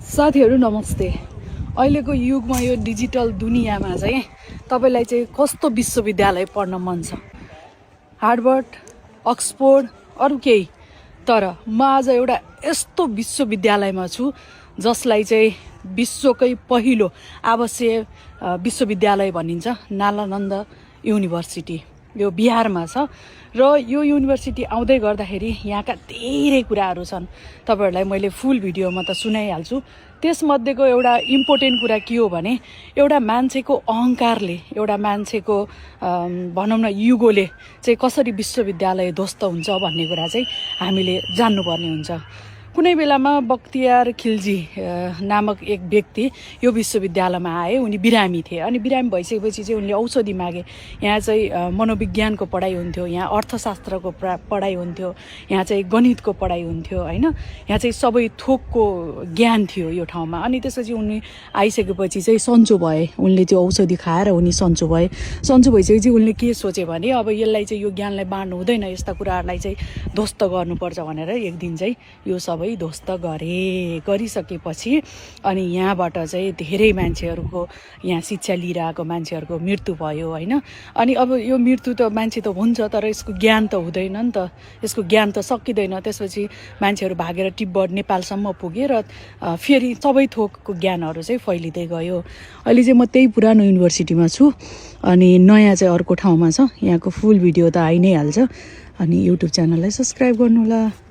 साथीहरू नमस्ते। अहिलेको युगमा यो डिजिटल दुनियाँमा चाहिँ तपाईलाई चाहिँ कस्तो विश्वविद्यालय पढ्न मन छ? हार्वर्ड, अक्सफोर्ड, अरू केही? तर म आज एउटा यस्तो विश्वविद्यालयमा छु जसलाई चाहिँ विश्वकै पहिलो आवासीय विश्वविद्यालय भनिन्छ, नालन्दा युनिभर्सिटी। यो बिहारमा छ र यो युनिभर्सिटी आउँदै गर्दाखेरि यहाँका धेरै कुराहरू छन्। तपाईहरुलाई मैले फुल भिडियोमा त सुनाइहाल्छु। त्यसमध्येको एउटा इम्पोर्टेन्ट कुरा के हो भने एउटा मान्छेको अहंकारले, एउटा मान्छेको भनौँ न युगोले चाहिँ कसरी विश्वविद्यालय ध्वस्त हुन्छ भन्ने कुरा चाहिँ हामीले जान्नुपर्ने हुन्छ। कुनै बेलामा बख्तियार खिलजी नामक एक व्यक्ति यो विश्वविद्यालयमा आए। उनी बिरामी थिए अनि बिरामी भइसकेपछि चाहिँ उनले औषधि मागे। यहाँ चाहिँ मनोविज्ञानको पढाइ हुन्थ्यो, यहाँ अर्थशास्त्रको पढाइ हुन्थ्यो, यहाँ चाहिँ गणितको पढाइ हुन्थ्यो हैन। यहाँ चाहिँ सबै थोकको ज्ञान थियो यो ठाउँमा। अनि त्यसपछि उनी आइसकेपछि चाहिँ सन्चो भए। उनले त्यो औषधि खाएर उनी सन्चो भए। सन्चो भइसकेपछि उनले के सोचे भने अब यसलाई चाहिँ यो ज्ञानलाई बाँड्नु हुँदैन, यस्ता कुराहरूलाई चाहिँ ध्वस्त गर्नुपर्छ भनेर एक दिन चाहिँ यो सबै ध्वस्त गरिसकेपछि अनि यहाँबाट चाहिँ धेरै मान्छेहरूको, यहाँ शिक्षा लिइरहेको मान्छेहरूको मृत्यु भयो हैन। अनि अब यो मृत्यु त मान्छे त हुन्छ तर यसको ज्ञान त हुँदैन नि त, यसको ज्ञान त सकिँदैन। त्यसपछि मान्छेहरू भागेर तिब्बत नेपालसम्म पुगे र फेरि सबै थोकको ज्ञानहरू चाहिँ फैलिँदै गयो। अहिले चाहिँ म त्यही पुरानो युनिभर्सिटीमा छु अनि नयाँ चाहिँ अर्को ठाउँमा छ। यहाँको फुल भिडियो त आइ नै हाल्छ। अनि युट्युब च्यानललाई सब्स्क्राइब गर्नुहोला।